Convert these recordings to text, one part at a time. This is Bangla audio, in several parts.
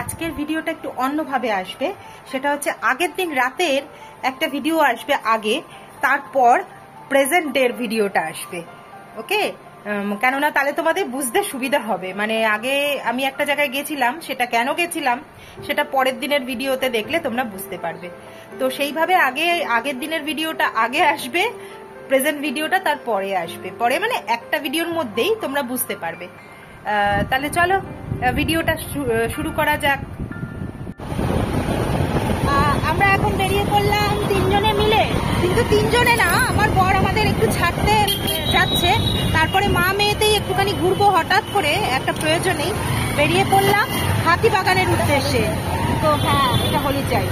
আজকের ভিডিওটা একটু অন্যভাবে আসবে। সেটা হচ্ছে আগের দিন রাতের একটা ভিডিও আসবে আগে, তারপর প্রেজেন্ট ডের ভিডিওটা আসবে। ওকে, কেননা তাহলে তোমাদের বুঝতে সুবিধা হবে। মানে আগে আমি একটা জায়গায় গেছিলাম, সেটা কেন গেছিলাম সেটা পরের দিনের ভিডিওতে দেখলে তোমরা বুঝতে পারবে। তো সেইভাবে আগের দিনের ভিডিওটা আগে আসবে, প্রেজেন্ট ভিডিওটা তার পরে আসবে। পরে মানে একটা ভিডিওর মধ্যেই তোমরা বুঝতে পারবে। তাহলে চলো ভিডিওটা শুরু করা যাক। আমরা এখন বেরিয়ে পড়লাম তিনজনে মিলে, কিন্তু তিনজনে না, আমার বর আমাদের একটু ছাড়তে যাচ্ছে। তারপরে মা মেয়েতেই একটুখানি ঘুরবো, হঠাৎ করে একটা প্রয়োজনেই বেরিয়ে পড়লাম হাতিবাগানের উদ্দেশ্যে। তো হ্যাঁ, এটা হলি চাই,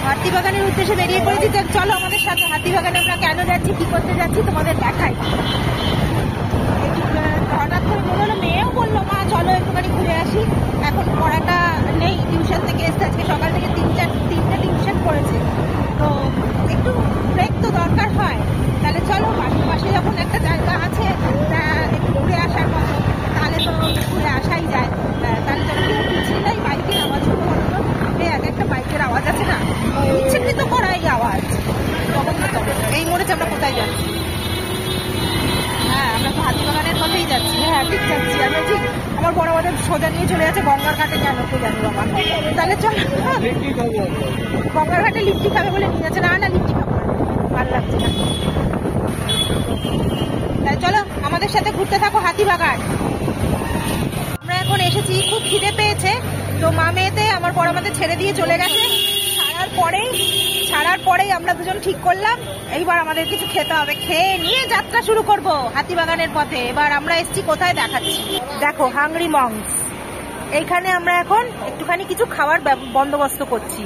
হাতিবাগানের উদ্দেশ্যে বেরিয়ে পড়েছি। চলো আমাদের সাথে হাতিবাগানে আমরা কেন যাচ্ছি, কি করতে যাচ্ছি তোমাদের দেখাই। হঠাৎ করে মনে হলো, মেয়েও বললো মা চলো একটুখানি ঘুরে আসি। এখন পড়াটা নেই, টিউশন থেকে এসছে, আজকে সকাল থেকে তিনটা টিউশন পড়েছে, তো একটু ব্রেক তো দরকার হয়। তাহলে চলো, পাশে যখন একটা জায়গা আছে একটু ঘুরে আসার মতো, তাহলে তো ঘুরে আসাই যায়। তাহলে চলো, কেউ পিছিয়ে নাই, বাইকের আওয়াজ হলো, এক একটা বাইকের আওয়াজ আছে না, ইচ্ছেকৃত করাই আওয়াজ। এই মোড়ে আমরা কোথায় যাচ্ছি? হ্যাঁ, আমরা তো হাতিবাগানের পথেই যাচ্ছি। হ্যাঁ, ঠিক যাচ্ছি। আমি ঠিক আমার বড় আমাদের সোজা নিয়ে চলে যাচ্ছে গঙ্গার ঘাটে। কেন তো জানি বাবা। তাহলে চল, গঙ্গার ঘাটে লিট্টি খাবে বলে নিয়ে যাচ্ছে। না লিট্টি খাবো, ভালো লাগছে না। তাহলে চলো আমাদের সাথে ঘুরতে থাকো হাতিবাগান। আমরা এখন এসেছি, খুব খিদে পেয়েছে, তো মা মেয়েতে আমার বড় আমাদের ছেড়ে দিয়ে চলে গেছে। ছাড়ার পরেই আমরা দুজন ঠিক করলাম এইবার আমাদের কিছু খেতে হবে, খেয়ে নিয়ে যাত্রা শুরু করব হাতিবাগানের পথে। এবার আমরা এসেছি কোথায় দেখাচ্ছি, দেখো হাংরি মংস। এইখানে আমরা এখন একটুখানি কিছু খাওয়ার বন্দোবস্ত করছি।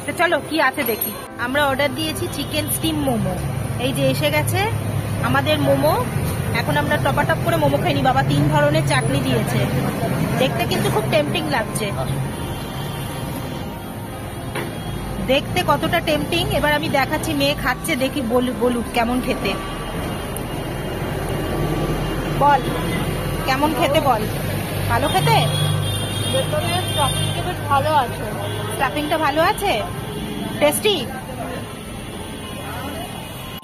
তো চলো কি আছে দেখি। আমরা অর্ডার দিয়েছি চিকেন স্টিম মোমো, এই যে এসে গেছে আমাদের মোমো। এখন আমরা টপাটপ করে মোমো খাই নি। বাবা 3 ধরনের চাটনি দিয়েছে, দেখতে কিন্তু খুব টেম্পটিং লাগছে। দেখতে কতটা টেম্পটিং এবার আমি দেখাচ্ছি। মেয়ে খাচ্ছে, দেখি বলুক কেমন খেতে। বল কেমন খেতে, বল। ভালো খেতে? ভালো আছে, স্টাফিংটা ভালো আছে, টেস্টি।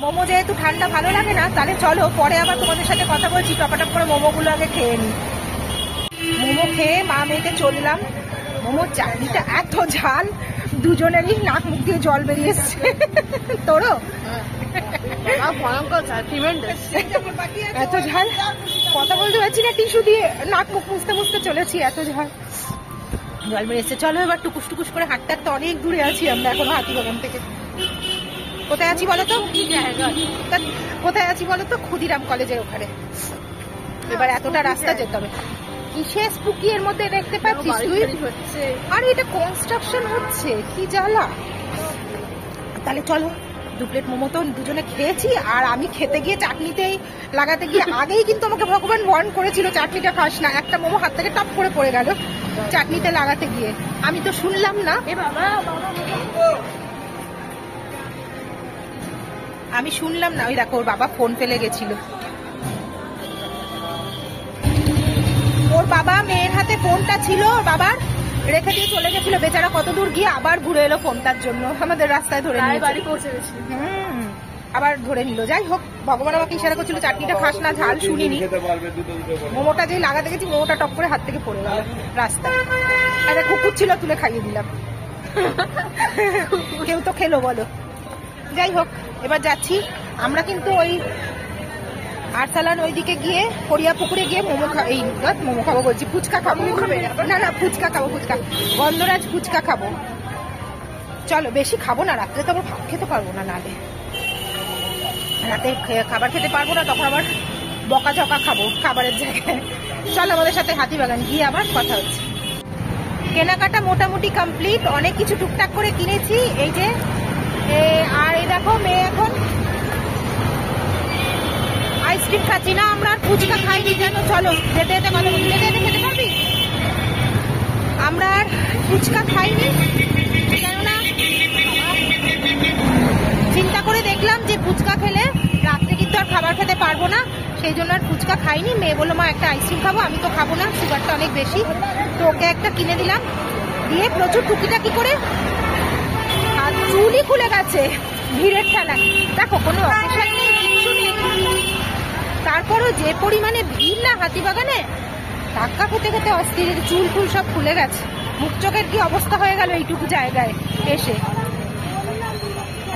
মোমো যেহেতু ঠান্ডা ভালো লাগে না, তাহলে চলো পরে আবার তোমাদের সাথে কথা বলছি। টপাটপ করে মোমোগুলো আগে খেয়ে নি। মোমো খেয়ে মা মেয়েকে চললাম। মোমোর চাটনিটা এত ঝাল, দুজনেরই নাক মুখ দিয়ে জল বেরিয়ে এসছে। তোরও এত ঝাল, কথা বলতে পারছি না, টিস্যু দিয়ে নাক মুখ মুছতে চলেছি, এত ঝাল জল বেরিয়ে এসছে। চলো এবার টুকুস করে হাঁটতে হাঁটতে অনেক দূরে আছি আমরা এখনো হাতিবাগান থেকে। কোথায় আছি বলো তো? কোথায় আছি বলো তো? ক্ষুদিরাম কলেজের ওখানে। এবার এতটা রাস্তা যেতে হবে। কিসের স্পুকি এর মধ্যে দেখতে পাচ্ছিস তুই? আর এটা কনস্ট্রাকশন হচ্ছে, কি জ্বালা। তাহলে চলো, 2 প্লেট মোমো তো দুজনে খেয়েছি, আর আমি খেতে গিয়ে চাটনিতেই লাগাতে গিয়ে আগেই কিন্তু আমাকে ভগবান ওয়ার্ন করেছিল চাটনিটা খাস না। একটা মোমো হাত থেকে টপ করে পড়ে গেল চাটনিতে লাগাতে গিয়ে, আমি তো শুনলাম না। আমি শুনলাম না। ওই দেখো ওর বাবা ফোন ফেলে গেছিল। ওর বাবা মেয়ের হাতে ফোনটা ছিল, ওর বাবার রেখে দিয়ে চলে গেছিল বেচারা। কত দূর গিয়ে আবার ঘুরে এলো ফোনটার জন্য, আমাদের রাস্তায় ধরে নিয়ে বাড়ি পৌঁছে গেছি। আবার ধরে নিল। যাই হোক, ভগবান আমাকে ইশারা করছিল চাটনিটা খাস না, ঝাল শুনিনি। মোমোটা যেই লাগাতে গেছি, মোমোটা টপ করে হাত থেকে পড়ে গেল রাস্তায়। একটা কুকুর ছিল, তুলে খাইয়ে দিলাম। কেউ তো খেলো বলো। যাই হোক, এবার যাচ্ছি আমরা কিন্তু ওই আরসালান ওইদিকে গিয়ে করিয়া পুকুরে গিয়ে মোমো খাবো বলছি, ফুচকা খাবো। না ফুচকা খাবো, গন্ধরাজ ফুচকা খাবো। চলো, বেশি খাবো না, রাত্রে তো আবার ভাত খেতে পারবো না, নালে রাতে খাবার খেতে পারবো না, তখন আবার বকাঝকা খাবো খাবারের জায়গায়। চলো আমাদের সাথে হাতিবাগান গিয়ে আবার কথা হচ্ছে। কেনাকাটা মোটামুটি কমপ্লিট, অনেক কিছু টুকটাক করে কিনেছি। এই যে, আর এই দেখো মেয়ে এখন আইসক্রিম খাচ্ছি না, আমরা আর ফুচকা খাইনি জানো। চলো যেতে যেতে কথা বলি, খেতে পারবি? আমরা আর ফুচকা খাইনি, কেননা চিন্তা করে দেখলাম যে ফুচকা খেলে রাত্রে কিন্তু আর খাবার খেতে পারবো না। সেই জন্য আর ফুচকা খাইনি। মেয়ে বললো মা একটা আইসক্রিম খাবো, আমি তো খাবো না, সুগারটা অনেক বেশি। তো ওকে একটা কিনে দিলাম, দিয়ে প্রচুর টুকিটাকি করে আর চুলই খুলে গেছে ভিড়ের ঠেলায়। দেখো কোনো অকেশন নেই, কিচ্ছু নেই, তারপরও যে পরিমাণে ভিড় না হাতিবাগানে, ধাক্কা খেতে খেতে অস্থির, চুল ফুল সব খুলে গেছে। মুখ চোখের কি অবস্থা হয়ে গেল এইটুকু জায়গায় এসে।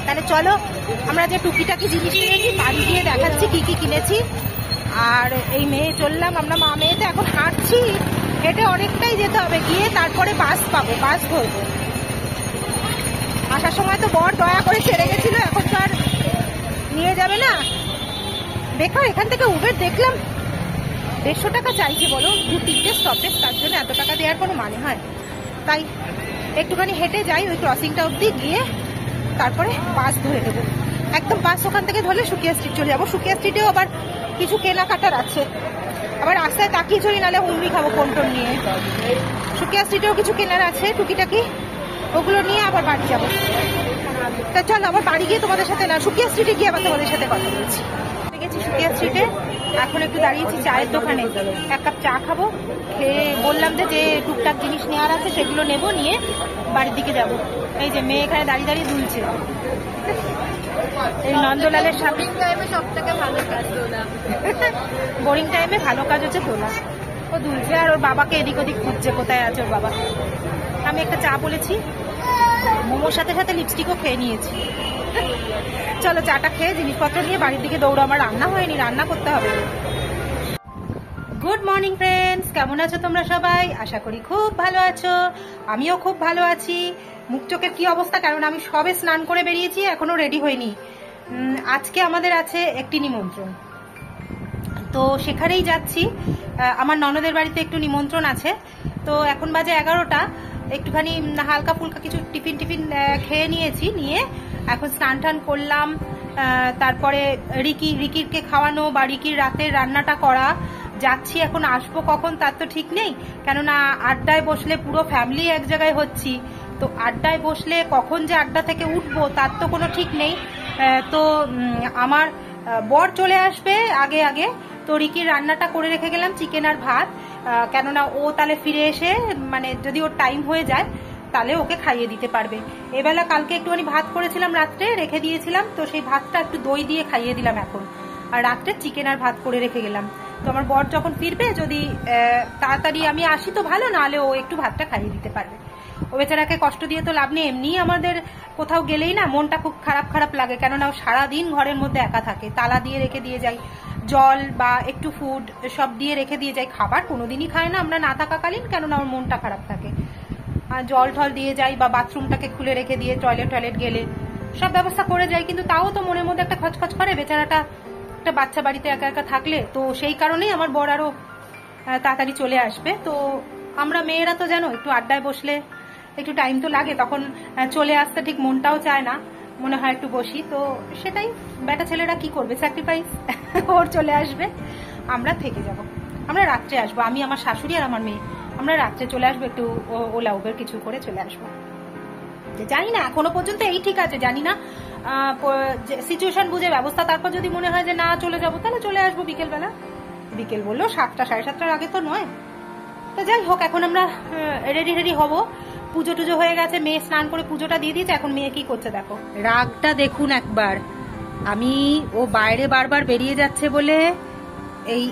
তাহলে চলো আমরা যে টুকিটাকি জিনিস কিনেছি বাড়ি গিয়ে দেখাচ্ছি কি কি কিনেছি। আর এই মেয়ে চললাম, আমরা মা মেয়েতে এখন হাঁটছি, হেঁটে অনেকটাই যেতে হবে, গিয়ে তারপরে বাস পাবো, বাস ধরবো। আসার সময় তো বর দয়া করে ছেড়ে গেছিল, এখন তো আর নিয়ে যাবে না। বেকার এখান থেকে উবের দেখলাম 150 টাকা চাইছে, বলো 2-3টে স্টপেজ, তার জন্য এত টাকা দেওয়ার কোনো মানে হয়? তাই একটুখানি হেঁটে যাই ওই ক্রসিংটা অবধি, গিয়ে তারপরে বাস ধরে দেবো। একদম বাস ওখান থেকে ধরলে সুকিয়া স্ট্রিট চলে যাবো। সুকিয়া স্ট্রিটেও আবার কিছু কেনাকাটার আছে, আবার রাস্তায় তাকিয়ে চলি, নাহলে হুমড়ি খাবো ফোন টোন নিয়ে। সুকিয়া স্ট্রিটেও কিছু কেনার আছে টুকিটাকি, ওগুলো নিয়ে আবার বাড়ি যাবো। তা চল আবার বাড়ি গিয়ে তোমাদের সাথে, না সুকিয়া স্ট্রিটে গিয়ে আবার তোমাদের সাথে কথা বলছি। গেছি সুকিয়া স্ট্রিটে, এখন একটু দাঁড়িয়েছি চায়ের দোকানে, এক কাপ চা খাবো। খেয়ে বললাম যে টুকটাক জিনিস নেওয়ার আছে সেগুলো নেবো, নিয়ে বাড়ির দিকে যাব। এই যে মেয়ে এখানে দাঁড়িয়ে দাঁড়িয়ে দুলছে। এই নন্দলালের সামনে সব থেকে ভালো কাজ তোলা, বোরিং টাইমে ভালো কাজ হচ্ছে তোলা। ও দুলছে আর ওর বাবাকে এদিক ওদিক খুঁজছে কোথায় আছে ওর বাবা। আমি একটা চা বলেছি, মোমোর সাথে সাথে লিপস্টিকও খেয়ে নিয়েছি। চলো চাটা খেয়ে জিনিসপত্র নিয়ে বাড়ির দিকে দৌড়ো, আমার রান্না হয়নি, রান্না করতে হবে। গুড মর্নিং ফ্রেন্ডস, কেমন আছো তোমরা সবাই? আশা করি খুব ভালো আছো, আমিও খুব ভালো আছি। মুখ চোখের কি অবস্থা, কারণ আমি সবে স্নান করে বেরিয়েছি, এখনো রেডি হইনি। আজকে আমাদের আছে একটি নিমন্ত্রণ, তো সেখানেই যাচ্ছি। আমার ননদের বাড়িতে একটু নিমন্ত্রণ আছে। তো এখন বাজে 11টা, একটুখানি হালকা ফুলকা কিছু টিফিন খেয়ে নিয়েছি, নিয়ে এখন স্নান টান করলাম। তারপরে রিকিরকে খাওয়ানো বা রিকির রাতের রান্নাটা করা। যাচ্ছি, এখন আসবো কখন তার তো ঠিক নেই, কেননা আড্ডায় বসলে পুরো ফ্যামিলি এক জায়গায় হচ্ছি, তো আড্ডায় বসলে কখন যে আড্ডা থেকে উঠবো তার তো কোনো ঠিক নেই। তো আমার বর চলে আসবে আগে আগে, তো রিকির রান্নাটা করে রেখে গেলাম, চিকেন আর ভাত, কেননা ও তাহলে ফিরে এসে, মানে যদি ওর টাইম হয়ে যায় তাহলে ওকে খাইয়ে দিতে পারবে। এবেলা কালকে একটুখানি ভাত করেছিলাম, রাত্রে রেখে দিয়েছিলাম, তো সেই ভাতটা একটু দই দিয়ে খাইয়ে দিলাম এখন। আর রাত্রে চিকেন আর ভাত করে রেখে গেলাম। তো আমার বর যখন ফিরবে, যদি তাড়াতাড়ি আমি আসি তো ভালো, নাহলে ও একটু ভাতটা খাইয়ে দিতে পারবে। ও বেচারাকে কষ্ট দিয়ে তো লাভ নেই। এমনি আমাদের কোথাও গেলেই না মনটা খুব খারাপ লাগে, কেননা ও সারাদিন ঘরের মধ্যে একা থাকে, তালা দিয়ে রেখে দিয়ে যাই, জল বা একটু ফুড সব দিয়ে রেখে দিয়ে যাই। খাবার কোনোদিনই খায় না আমরা না থাকাকালীন, কেননা ওর মনটা খারাপ থাকে। আর জল ঠল দিয়ে যাই, বা বাথরুমটাকে খুলে রেখে দিয়ে টয়লেট গেলে সব ব্যবস্থা করে যাই, কিন্তু তাও তো মনের মধ্যে একটা খচখচ করে বেচারাটা, একটা বাচ্চা বাড়িতে একা একা থাকলে। তো সেই কারণেই আমার বর আরো তাড়াতাড়ি চলে আসবে। তো আমরা মেয়েরা তো জানো, একটু আড্ডায় বসলে একটু টাইম তো লাগে, তখন চলে আসতে ঠিক মনটাও চায় না, মনে হয় একটু বসি। তো সেটাই, বেটা ছেলেরা কি করবে, স্যাক্রিফাইস। ওর চলে আসবে, আমরা থেকে যাব, আমরা রাত্রে আসবো, আমি আমার শাশুড়ি আর আমার মেয়ে, আমরা রাত্রে চলে আসবো, একটু ওলা উবের কিছু করে চলে আসবো। জানি না, এখনো পর্যন্ত এই ঠিক আছে, জানি না সিচুয়েশন বুঝে ব্যবস্থা, তারপর যদি মনে হয় যে না চলে যাবো, তাহলে চলে আসবো বিকেলবেলা। বিকেল বললো 7টা 7:30টার আগে তো নয়। তো যাই হোক, এখন আমরা রেডি হবো। পুজো টুজো হয়ে গেছে, মেয়ে স্নান করে পুজোটা দিয়ে দিয়েছে। এখন মেয়ে কি করছে দেখো, রাগটা দেখুন একবার। আমি ও বাইরে বারবার বেরিয়ে যাচ্ছে বলে এই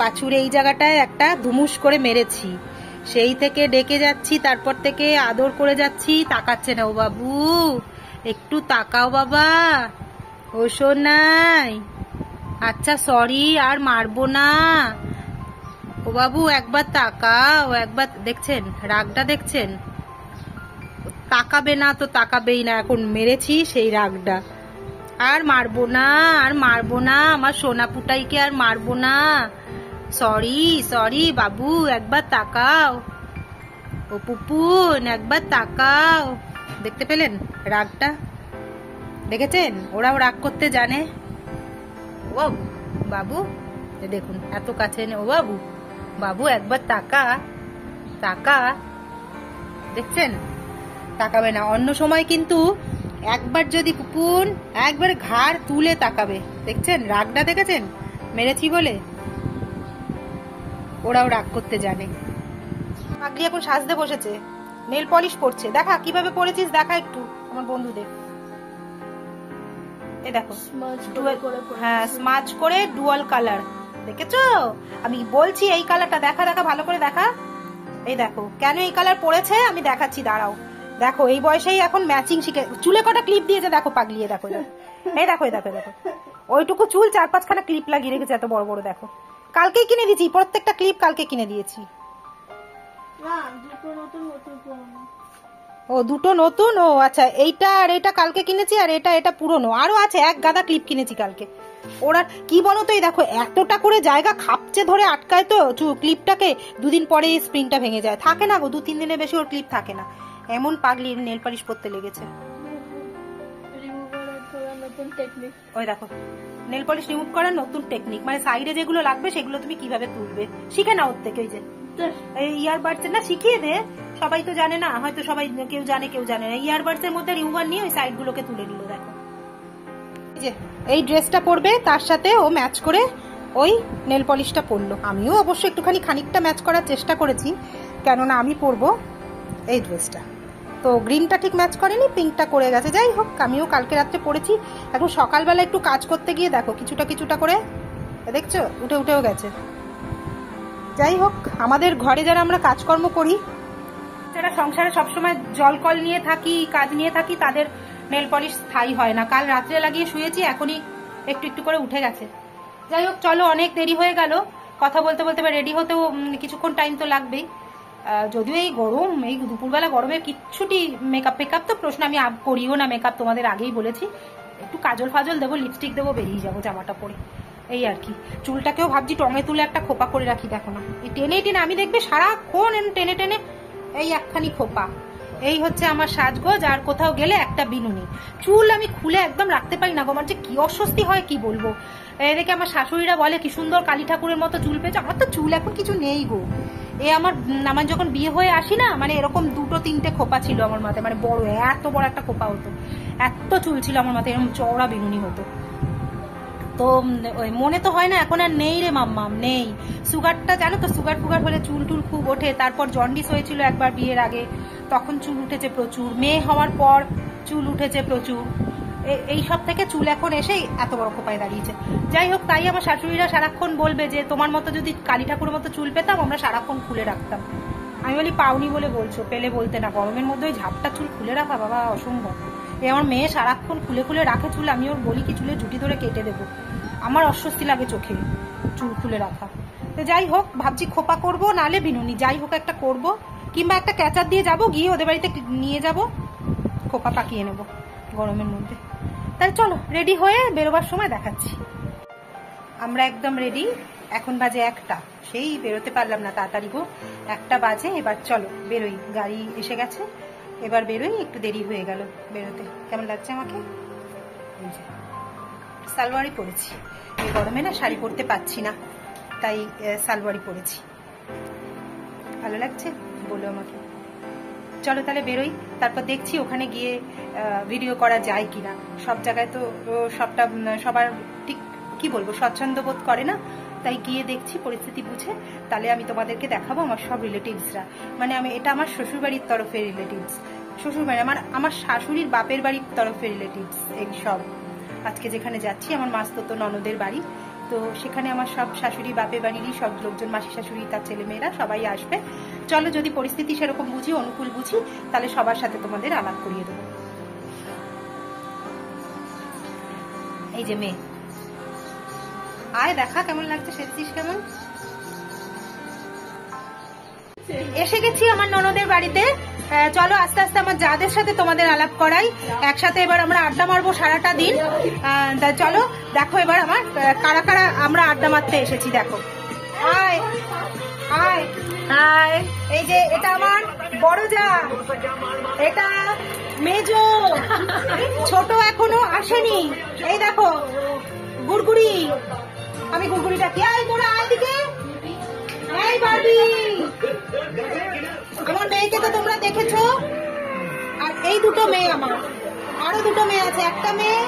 পাঁচুর এই জায়গাটায় একটা ধুমুস করে মেরেছি, সেই থেকে ডেকে যাচ্ছি, তারপর থেকে আদর করে যাচ্ছি, তাকাচ্ছে না। ও বাবু একটু তাকাও বাবা, ও শোনাই, আচ্ছা সরি আর মারবো না। ও বাবু একবার তাকাও, একবার, দেখছেন রাগটা দেখছেন, তাকাবে না তো তাকাবেই না, এখন মেরেছি সেই রাগটা। আর মারবো না, আর মারবো না, আমার সোনা পুটাইকে আর মারবো না, সরি বাবু একবার তাকাও, ও পুপুন একবার তাকাও। দেখতে পেলেন রাগটা, দেখেছেন? ওরাও রাগ করতে জানে। ও বাবু দেখুন এত কাছে, ও বাবু, বাবু একবার তাকা, দেখছেন? তাকাবে না। অন্য সময় কিন্তু একবার যদি পুপুন একবার ঘাড় তুলে তাকাবে, দেখছেন রাগটা দেখেছেন? মেরেছি বলে ওরাও রাগ করতে জানে। পাগলি এখন সাজতে বসেছে, নেল পলিশ পরছে। দেখা কিভাবে পরেছিস, দেখা একটু আমার বন্ধুদের। এই দেখো, হ্যাঁ স্মাচ করে ডুয়াল কালার, দেখেছো? আমি বলছি এই কালারটা দেখা, দেখা ভালো করে দেখা। এই দেখো কেন এই কালার পরেছে আমি দেখাচ্ছি, দাঁড়াও। দেখো এই বয়সেই এখন ম্যাচিং শিখে, চুলে কটা ক্লিপ দিয়েছে দেখো পাগলিয়ে, দেখো এই দেখো, এই দেখো, দেখো ওইটুকু চুল 4-5খানা ক্লিপ লাগিয়ে রেখেছে, এত বড় বড়। দেখো কালকেই কিনে দিয়েছি, প্রত্যেকটা ক্লিপ কালকে কিনে দিয়েছি। ও দুটো নতুন, ও আচ্ছা, এইটা আর এটা কালকে কিনেছি, আর এটা পুরনো। আরো আছে এক গাদা ক্লিপ কিনেছি কালকে। ওরা কি বলতো, এই দেখো এতটা করে জায়গা খাপচে ধরে আটকায় তো ক্লিপটাকে, দুদিন পরে স্প্রিংটা ভেঙে যায়, থাকে না গো, 2-3 দিনের বেশি ওর ক্লিপ থাকে না। এমন পাগলি নেল পালিশ পরতে লেগেছে। ওই দেখো নেল পলিশ রিমুভ করার নতুন টেকনিক, মানে সাইডে যেগুলো লাগবে সেগুলো তুমি কিভাবে তুলবে শিখে নাও ওর থেকে। ওই যে ইয়ারবাডস না শিখিয়ে দে, সবাই তো জানে না, হয়তো সবাই কেউ জানে কেউ জানে না। ইয়ারবাডস এর মধ্যে রিমুভার নিয়ে ওই সাইড গুলোকে তুলে নিল। দেখো এই যে এই ড্রেসটা পরবে, তার সাথে ও ম্যাচ করে ওই নেল পলিশটা পরলো। আমিও অবশ্য একটুখানি খানিকটা ম্যাচ করার চেষ্টা করেছি, কেননা আমি পরবো এই ড্রেসটা। তো গ্রিনটা ঠিক ম্যাচ করেনি, পিঙ্কটা করে গেছে। যাই হোক, আমিও কালকে রাত্রে পরেছি। এখন সকালবেলা একটু কাজ করতে গিয়ে দেখো কিছুটা কিছুটা করে, দেখছো উঠে উঠেও গেছে। যাই হোক, আমাদের ঘরে যারা আমরা কাজকর্ম করি, যারা সংসারে সবসময় জল কল নিয়ে থাকি, কাজ নিয়ে থাকি, তাদের নেল পলিশ স্থায়ী হয় না। কাল রাত্রে লাগিয়ে শুয়েছি, এখনই একটু একটু করে উঠে গেছে। যাই হোক চলো, অনেক দেরি হয়ে গেল, কথা বলতে বলতে রেডি হতেও কিছুক্ষণ টাইম তো লাগবেই। যদিও এই গরম, এই দুপুরবেলা গরমে কিচ্ছুটি মেকআপ ফেকআপ তো প্রশ্ন, আমি করিও না মেকআপ, তোমাদের আগেই বলেছি। একটু কাজল ফাজল দেবো, লিপস্টিক দেবো, বেরিয়ে যাবো জামাটা পরে, এই আর কি। চুলটাকেও ভাবছি টঙে তুলে একটা খোপা করে রাখি। দেখো না এই টেনে টেনে, আমি দেখবে সারাক্ষণ টেনে টেনে এই একখানি খোপা। এই হচ্ছে আমার সাজগোজ। আর কোথাও গেলে একটা বিনুনি। চুল আমি খুলে একদম রাখতে পারি না গো, আমার যে কি অস্বস্তি হয় কি বলবো। এদিকে আমার শাশুড়িরা বলে কি সুন্দর কালী ঠাকুরের মতো চুল পেয়েছে, আমার তো চুল এখন কিছু নেই গো। আমার যখন বিয়ে হয়ে আসি না, মানে এরকম 2-3টে খোপা ছিল আমার মাথায়, মানে বড়, এত বড় একটা খোপা হতো, এত চুল ছিল আমার মাথায়, এরকম চওড়া বিনুনি হতো। তো ওই মনে তো হয় না, এখন আর নেই রে মাম্মাম, নেই। সুগারটা জানো তো, সুগার ফুগার হলে চুল টুল খুব ওঠে। তারপর জন্ডিস হয়েছিল একবার বিয়ের আগে, তখন চুল উঠেছে প্রচুর। মেয়ে হওয়ার পর চুল উঠেছে প্রচুর। এই সব থেকে চুল এখন এসেই এত বড় খোপায় দাঁড়িয়েছে। যাই হোক, তাই আমার শাশুড়িরা সারাক্ষণ বলবে যে তোমার মতো যদি কালী ঠাকুরের মতো চুল পেতাম আমরা সারাক্ষণ খুলে রাখতাম। আমি বলি পাওনি বলে বলছো, পেলে বলতে না। গরমের মধ্যে ওই ঝাপটা চুল খুলে রাখা বাবা অসম্ভব। আমার মেয়ে সারাক্ষণ খুলে খুলে রাখে চুল, আমি ওর বলি কি চুলে জুটি ধরে কেটে দেবো, আমার অস্বস্তি লাগে চোখে চুল খুলে রাখা। তো যাই হোক, ভাবছি খোপা করবো, নালে বিনুনি, যাই হোক একটা করবো, কিংবা একটা ক্যাচার দিয়ে যাবো, গিয়ে ওদের বাড়িতে নিয়ে যাবো, খোপা পাকিয়ে নেবো গরমের মধ্যে। তাই চলো রেডি হয়ে বেরোবার সময় দেখাচ্ছি। আমরা একদম রেডি, এখন বাজে 1টা, সেই বেরোতে পারলাম না তাড়াতাড়ি গো, 1টা বাজে। এবার চলো বেরোই, গাড়ি এসে গেছে, এবার বেরোই। একটু দেরি হয়ে গেল বেরোতে। কেমন লাগছে আমাকে? সালোয়ারই পরেছি, এই গরমে না শাড়ি পরতে পারছি না, তাই সালোয়ারই পরেছি। ভালো লাগছে বলো আমাকে। চলো তাহলে বেরোই, তারপর দেখছি ওখানে গিয়ে ভিডিও করা যায় কিনা। সব জায়গায় তো সবার ঠিক কি বলবো স্বচ্ছন্দ বোধ করে না, তাই গিয়ে দেখছি পরিস্থিতি বুঝে, তাহলে আমি তোমাদেরকে দেখাবো আমার সব রিলেটিভসরা। মানে এটা আমার শ্বশুরবাড়ির তরফের রিলেটিভস, শ্বশুরবাড়ি আমার শাশুড়ির বাপের বাড়ির তরফের রিলেটিভস। এই সব আজকে যেখানে যাচ্ছি আমার মাসতুতো ননদের বাড়ি, তো সেখানে আমার সব শাশুড়ি বাপের বাড়িরই সব লোকজন, মাসি শাশুড়ি তার ছেলে মেয়েরা সবাই আসবে। চলো যদি পরিস্থিতি সেরকম বুঝি, অনুকূল বুঝি, তাহলে সবার সাথে তোমাদের আলাপ করিয়ে দেবো। এই যে মেয়ে, আয় দেখা কেমন লাগছে, সেজছিস কেমন? এসে গেছি আমার ননদের বাড়িতে। চলো আস্তে আস্তে আমার যাদের সাথে তোমাদের আলাপ করাই, একসাথে এবার আমরা আড্ডা মারবো সারাটা দিন। চলো দেখো এবার আমার কারা কারা আমরা আড্ডা মারতে এসেছি। দেখো আয় আয় আয়, এই যে এটা আমার বড় যা, এটা মেজো, ছোট এখনো আসেনি, এই দেখো গুড়গুড়ি, আমি গুড়গুড়ি ডাকি। আয় তোরা আয় দিকে, এই বাবি, আমার মেয়েকে তো তোমরা দেখেছো। আর এই দুটো মেয়ে আমার, আরো দুটো মেয়ে আছে, একটা মেয়ে,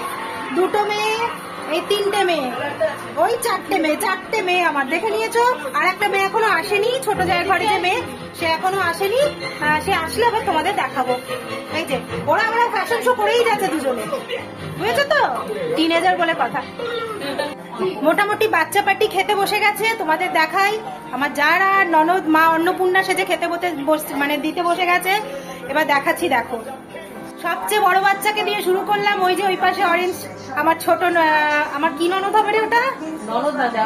দুটো মেয়ে, এই 3টে মেয়ে, ওই 4টে মেয়ে আমার দেখে নিয়েছো। আর একটা মেয়ে এখনো আসেনি, ছোট জায়ের ঘরে যে মেয়ে সে এখনো আসেনি, সে আসলে আবার তোমাদের দেখাবো। এই যে ওরা আমরা ফ্যাশন শো করেই যাচ্ছে দুজনে, বুঝেছো তো, টিনেজার বলে কথা। মোটামুটি বাচ্চা পার্টি খেতে বসে গেছে, তোমাদের দেখাই। আমার যারা ননদ মা অন্নপূর্ণা সেজে খেতে মানে দিতে বসে গেছে, এবার দেখাচ্ছি। দেখো সবচেয়ে বড় বাচ্চাকে দিয়ে শুরু করলাম, ওই যে ওই পাশে অরেঞ্জ আমার ছোট, আমার কি ননদ হবে রে ওটা,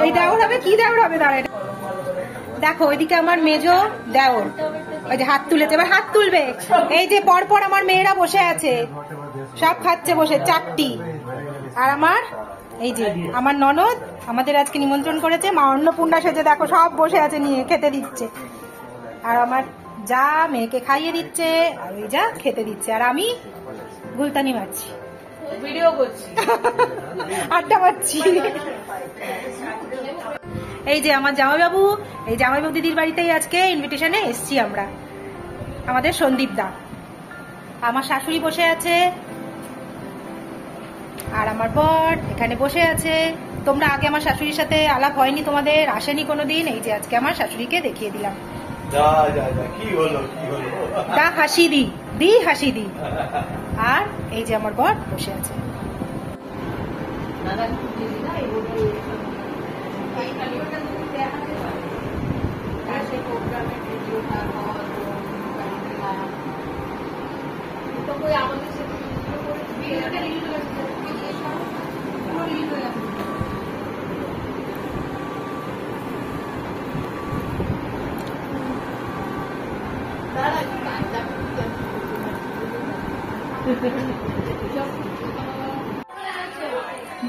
এই দেওর হবে, কি দেওর হবে দাঁড়া। দেখো ওইদিকে আমার মেজো দেওর, ওই যে হাত তুলেছে, এবার হাত তুলবে। এই যে পরপর আমার মেয়েরা বসে আছে, সব খাচ্ছে বসে 4টি। আর আমার এই যে আমার ননদ আমাদের আজকে নিমন্ত্রণ করেছে, মা অন্নপূর্ণা সেজে দেখো সব বসে আছে নিয়ে খেতে দিচ্ছে। আর আমার যা মেয়েকে খাইয়ে দিচ্ছে, আর ওই যা খেতে দিচ্ছে, আর আমি গুলতানি মারছি, ভিডিও করছি, আড্ডা মারছি। এই যে আমার জামাইবাবু, এই জামাইবাবু দিদির বাড়িতেই আজকে ইনভিটেশনে এসছি আমরা, আমাদের সন্দীপ দা। আমার শাশুড়ি বসে আছে, আর আমার বর এখানে বসে আছে। তোমরা আগে আমার শাশুড়ির সাথে আলাপ হয়নি, তোমাদের আসেনি কোনোদিন। এই যে আজকে আমার শাশুড়িকে দেখিয়ে দিলাম, দা হাসি দি হাসি দি। আর এই যে আমার বর বসে আছে।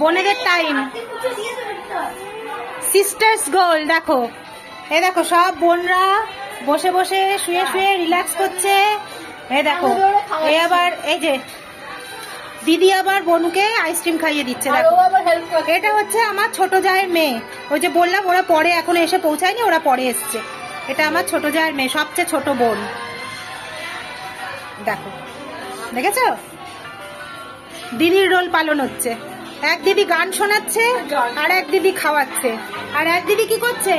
বোনেদের টাইম, সিস্টার্স গোল। দেখো এই দেখো সব বোনরা বসে বসে শুয়ে শুয়ে রিল্যাক্স করছে। এই দেখো এই আবার এই যে দিদি আবার বোনকে আইসক্রিম খাইয়ে দিচ্ছে। দেখো এটা হচ্ছে আমার ছোট জায়ের মেয়ে, ওই যে বললাম ওরা পরে এখনো এসে পৌঁছায়নি, ওরা পরে এসছে। এটা আমার ছোট জায়ের মেয়ে, সবচেয়ে ছোট বোন। দেখো দেখেছো দিদির রোল পালন হচ্ছে। এক দিদি গান শোনাচ্ছে, আর এক দিদি খাওয়াচ্ছে, আর এক দিদি কি করছে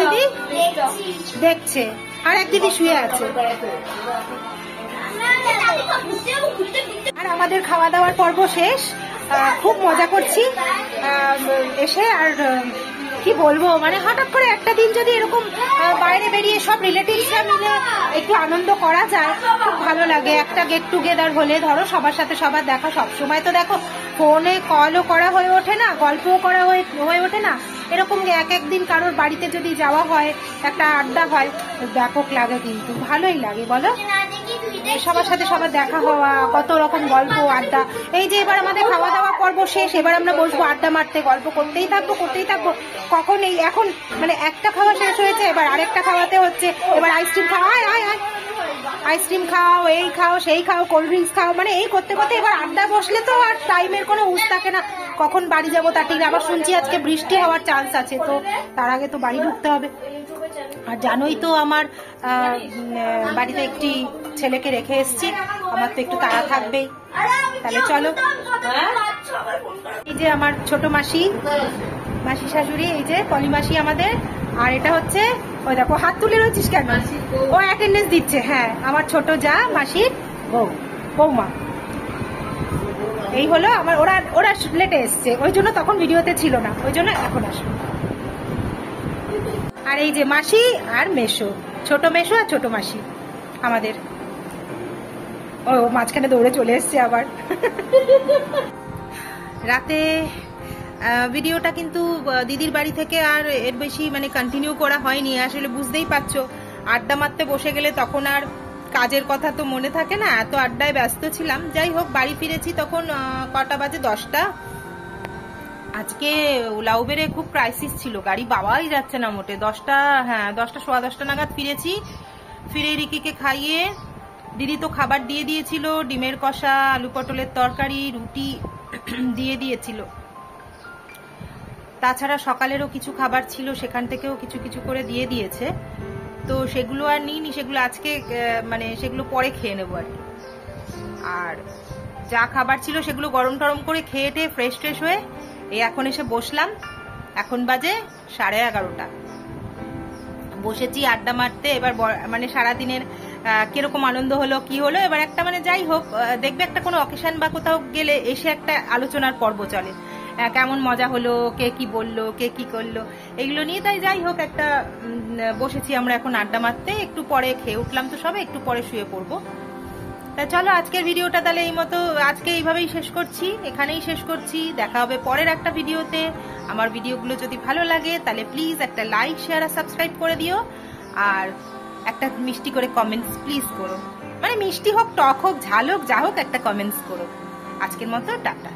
দিদি দেখছে, আর এক দিদি শুয়ে আছে। আর আমাদের খাওয়া দাওয়ার পর্ব শেষ, খুব মজা করছি এসে। আর কি বলবো, মানে হঠাৎ করে একটা দিন যদি এরকম বাইরে বেরিয়ে সব রিলেটিভসরা মিলে একটু আনন্দ করা যায়, খুব ভালো লাগে। একটা গেট টুগেদার হলে ধরো সবার সাথে সবার দেখা, সবসময় তো দেখো ফোনে কলও করা হয়ে ওঠে না, গল্পও করা হয়ে ওঠে না। এরকম এক একদিন কারোর বাড়িতে যদি যাওয়া হয়, একটা আড্ডা হয়, ব্যাপক লাগে, কিন্তু ভালোই লাগে বলো, সবার সাথে সবার দেখা হওয়া, কত রকম গল্প আড্ডা। এই যে এবার আমাদের খাওয়া দাওয়া পর্ব শেষ, এবার আমরা বসবো আড্ডা মারতে, গল্প করতেই থাকবো। কখন এই এখন মানে একটা খাওয়া শেষ হয়েছে, এবার আরেকটা খাওয়াতে হচ্ছে। এবার আইসক্রিম খাওয়া, আইসক্রিম খাও, এই খাও, সেই খাও, কোল্ড ড্রিঙ্কস খাও, মানে এই করতে করতে এবার আড্ডা বসলে তো আর টাইমের কোনো হুঁশ থাকে না, কখন বাড়ি যাবো তা ঠিক। আবার শুনছি আজকে বৃষ্টি হওয়ার চান্স আছে, তো তার আগে তো বাড়ি ঢুকতে হবে। আর জানোই তো আমার বাড়িতে একটি ছেলেকে রেখে এসেছি, আমার তো একটু তাড়া থাকবেই। তাহলে চলো, এই যে আমার ছোট মাসি শাশুড়ি, এই যে পলি মাসি আমাদের। আর এটা হচ্ছে ওই দেখো হাত তুলে রয়েছিস কেন, ও অ্যাটেন্ডেন্স দিচ্ছে। হ্যাঁ আমার ছোট যা মাসির বৌমা। এই হলো আমার, ওরা লেটে এসছে, ওই জন্য তখন ভিডিওতে ছিল না, ওই জন্য এখন আসলো। আর এই যে মাসি আর মেশো, ছোট মেশো আর ছোট মাসি আমাদের। ও মাঝখানে দৌড়ে চলে এসছে আবার। রাতে ভিডিওটা কিন্তু দিদির বাড়ি থেকে আর এর বেশি মানে কন্টিনিউ করা হয়নি। আসলে বুঝতেই পারছো, আড্ডা মারতে বসে গেলে তখন আর কাজের কথা তো মনে থাকে না, এত আড্ডায় ব্যস্ত ছিলাম। যাই হোক বাড়ি ফিরেছি তখন কটা বাজে, 10টা। আজকে ওলা উবেরে খুব ক্রাইসিস ছিল, গাড়ি পাওয়াই যাচ্ছে না মোটে। 10টা, হ্যাঁ 10টা, 10:15 নাগাদ ফিরেছি। ফিরে রিকিকে খাইয়ে, দিদি তো খাবার দিয়ে দিয়েছিল, ডিমের কষা, আলু পটলের তরকারি, রুটি দিয়ে দিয়েছিল। তাছাড়া সকালেরও কিছু খাবার ছিল, সেখান থেকেও কিছু কিছু করে দিয়ে দিয়েছে। তো সেগুলো আর নিইনি, সেগুলো আজকে মানে সেগুলো পরে খেয়ে নেবো আর কি। আর যা খাবার ছিল সেগুলো গরম টরম করে খেয়ে টেয়ে ফ্রেশ ট্রেশ হয়ে এই এখন এসে বসলাম। এখন বাজে 11:30। বসেছি আড্ডা মারতে। এবার মানে সারাদিনের কিরকম আনন্দ হলো কি হলো, এবার একটা মানে যাই হোক দেখবে একটা কোনো অকেশন বা কোথাও গেলে এসে একটা আলোচনার পর্ব চলে, কেমন মজা হলো, কে কি বললো, কে কি করলো, এগুলো নিয়ে। তাই যাই হোক একটা বসেছি আমরা এখন আড্ডা মারতে। একটু পরে খেয়ে উঠলাম তো সবে, একটু পরে শুয়ে পড়বো। তা চলো আজকের ভিডিওটা তাহলে এই মতো আজকে এইভাবেই শেষ করছি, এখানেই শেষ করছি। দেখা হবে পরের একটা ভিডিওতে। আমার ভিডিওগুলো যদি ভালো লাগে তাহলে প্লিজ একটা লাইক শেয়ার আর সাবস্ক্রাইব করে দিও, আর একটা মিষ্টি করে কমেন্টস প্লিজ করো, মানে মিষ্টি হোক টক হোক ঝাল হোক যা হোক একটা কমেন্টস করো। আজকের মতো টাটা।